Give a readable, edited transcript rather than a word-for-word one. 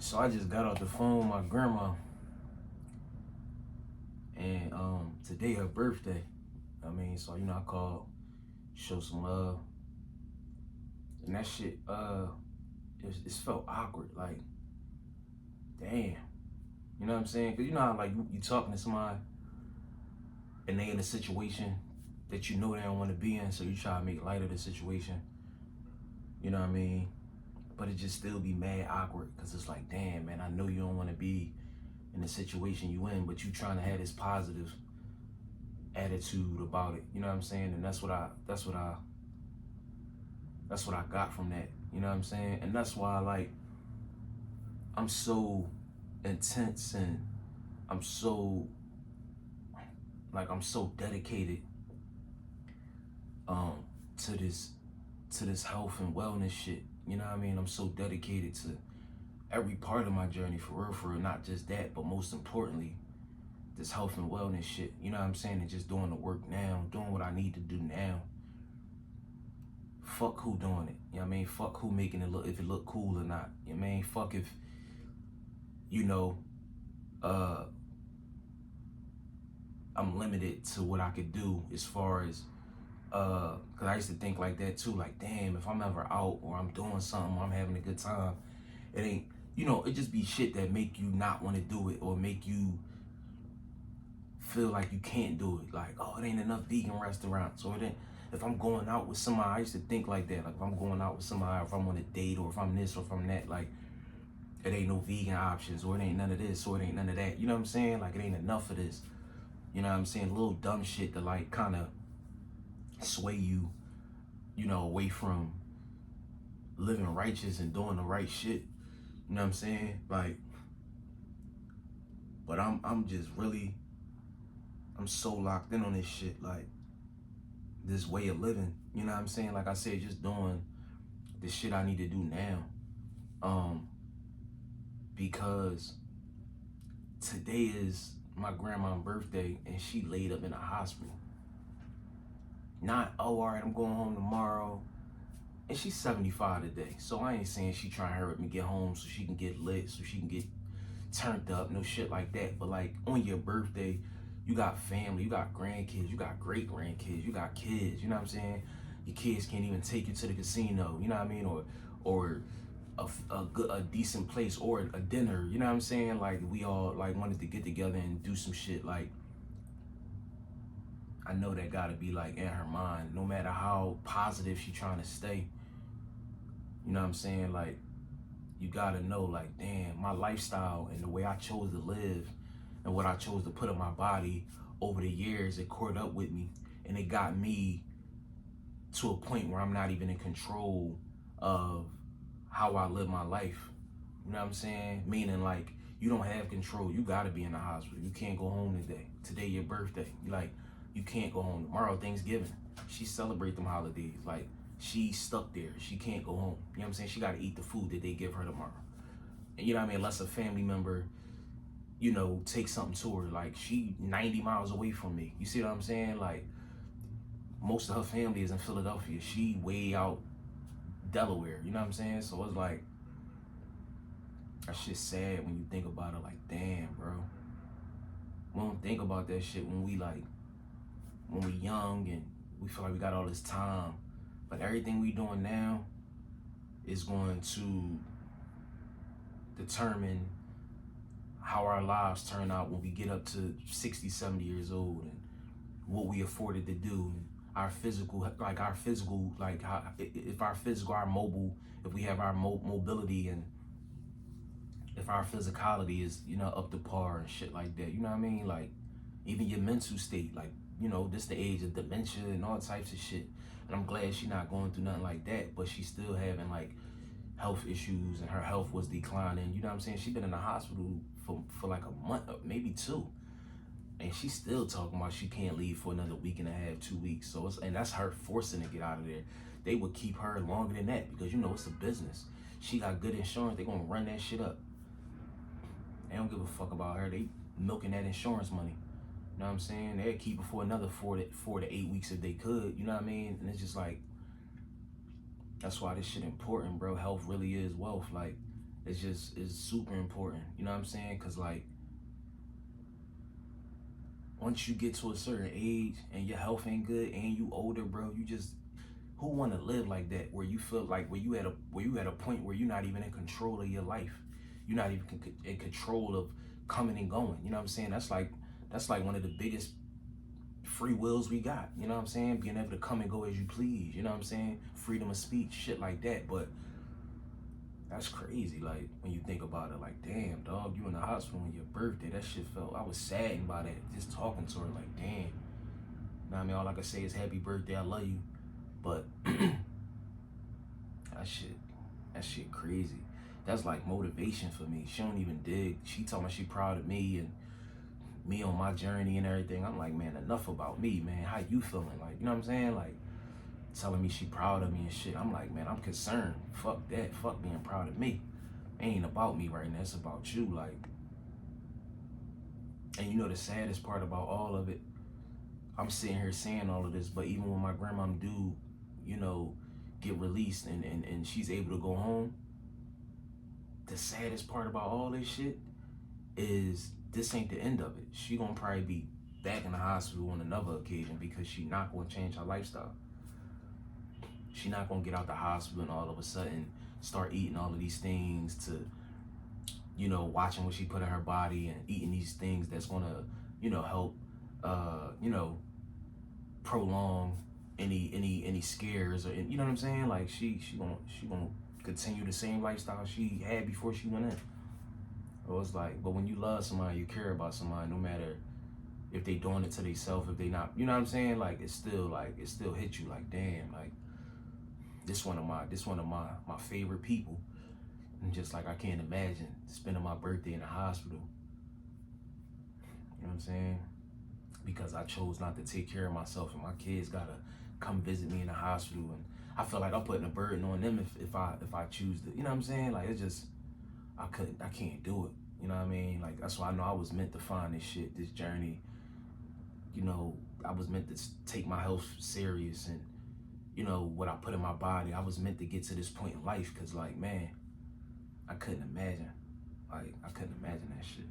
So I just got off the phone with my grandma, and today her birthday. I mean, so I called, show some love, and that shit it felt awkward. Like, damn, you know what I'm saying? Cause you know how like you talking to somebody, and they in a situation that you know they don't want to be in, so you try to make light of the situation. You know what I mean? But it just still be mad awkward, cause it's like, damn, man, I know you don't want to be in the situation you in, but you trying to have this positive attitude about it. You know what I'm saying? And that's what I got from that. You know what I'm saying? And that's why like I'm so intense, and I'm so dedicated um to this health and wellness shit. You know what I mean? I'm so dedicated to every part of my journey, for real, not just that, but most importantly, this health and wellness shit. You know what I'm saying? And just doing the work now, doing what I need to do now. Fuck who doing it. You know what I mean? Fuck who making it look, if it look cool or not. You know what I mean? Fuck if, I'm limited to what I could do as far as cause I used to think like that too, like damn, if I'm ever out or I'm doing something or I'm having a good time, it ain't, it just be shit that make you not want to do it or make you feel like you can't do it. Like, oh, it ain't enough vegan restaurants, or it ain't, if I'm going out with somebody, I used to think like that, like if I'm going out with somebody, or if I'm on a date, or if I'm this or if I'm that, like it ain't no vegan options, or it ain't none of this, or it ain't none of that. You know what I'm saying? Like it ain't enough of this. You know what I'm saying? Little dumb shit to like kind of sway you, away from living righteous and doing the right shit. You know what I'm saying? Like, but I'm just really, I'm so locked in on this shit, like this way of living. You know what I'm saying? Like I said, just doing the shit I need to do now. Because today is my grandma's birthday, and she laid up in a hospital. Not, oh, all right, I'm going home tomorrow. And she's 75 today. So I ain't saying she trying to hurry up and get home so she can get lit, so she can get turned up, no shit like that. But like on your birthday, you got family, you got grandkids, you got great grandkids, you got kids, you know what I'm saying? Your kids can't even take you to the casino, you know what I mean? Or a decent place, or a dinner, you know what I'm saying? Like we all like wanted to get together and do some shit. Like I know that gotta be like in her mind, no matter how positive she trying to stay. You know what I'm saying? Like you gotta know, like, damn, my lifestyle and the way I chose to live and what I chose to put in my body over the years, it caught up with me, and it got me to a point where I'm not even in control of how I live my life. You know what I'm saying? Meaning like you don't have control. You gotta be in the hospital. You can't go home today. Today your birthday. Like you can't go home. Tomorrow Thanksgiving. She celebrate them holidays. Like she's stuck there. She can't go home. You know what I'm saying? She gotta eat the food that they give her tomorrow. And you know what I mean? Unless a family member, take something to her. Like she 90 miles away from me. You see what I'm saying? Like most of her family is in Philadelphia. She way out Delaware. You know what I'm saying? So it's like, that shit's sad when you think about it. Like, damn, bro. We don't think about that shit when we young and we feel like we got all this time. But everything we doing now is going to determine how our lives turn out when we get up to 60, 70 years old, and what we afforded to do. Our physical, like how, if our physical, our mobile, if we have our mobility, and if our physicality is, up to par and shit like that. You know what I mean? Like even your mental state, like, this the age of dementia and all types of shit. And I'm glad she's not going through nothing like that, but she's still having like health issues, and her health was declining. You know what I'm saying? She's been in the hospital for like a month, maybe two. And she's still talking about she can't leave for another week and a half, 2 weeks. So and that's her forcing to get out of there. They would keep her longer than that because it's a business. She got good insurance. They're gonna run that shit up. They don't give a fuck about her. They milking that insurance money. You know what I'm saying? They'd keep her for another 4 to 8 weeks if they could. You know what I mean? And it's just like, that's why this shit important, bro. Health really is wealth. Like, it's super important. You know what I'm saying? Cause like once you get to a certain age and your health ain't good and you older, bro, you just who want to live like that where you feel like where you at a point where you're not even in control of your life. You're not even in control of coming and going. You know what I'm saying? That's like one of the biggest free wills we got. You know what I'm saying? Being able to come and go as you please. You know what I'm saying? Freedom of speech, shit like that. But that's crazy. Like when you think about it, like damn, dog, you in the hospital on your birthday. That shit felt. I was saddened by that. Just talking to her, like damn. You know what I mean? All I can say is happy birthday. I love you. But that shit, that shit crazy. That's like motivation for me. She don't even dig. She told me she proud of me and me on my journey and everything. I'm like, man, enough about me, man. How you feeling? Like, you know what I'm saying? Like, telling me she proud of me and shit. I'm like, man, I'm concerned. Fuck that. Fuck being proud of me. It ain't about me right now. It's about you. Like, and you know the saddest part about all of it? I'm sitting here saying all of this, but even when my grandmom do, you know, get released and she's able to go home, the saddest part about all this shit is this ain't the end of it. She gonna probably be back in the hospital on another occasion because she not gonna change her lifestyle. She not gonna get out the hospital and all of a sudden start eating all of these things to, you know, watching what she put in her body and eating these things that's gonna, you know, help, you know, prolong any scares or you know what I'm saying? Like she gonna continue the same lifestyle she had before she went in. So it's like, but when you love somebody, you care about somebody, no matter if they doing it to themselves, if they not, you know what I'm saying? Like it still hit you like damn, like this one of my favorite people. And just like I can't imagine spending my birthday in the hospital. You know what I'm saying? Because I chose not to take care of myself and my kids gotta come visit me in the hospital and I feel like I'm putting a burden on them if I choose to, you know what I'm saying? Like it's just I can't do it. You know what I mean? Like that's why I know I was meant to find this shit, this journey. You know, I was meant to take my health serious and you know what I put in my body. I was meant to get to this point in life because like man, I couldn't imagine. Like I couldn't imagine that shit.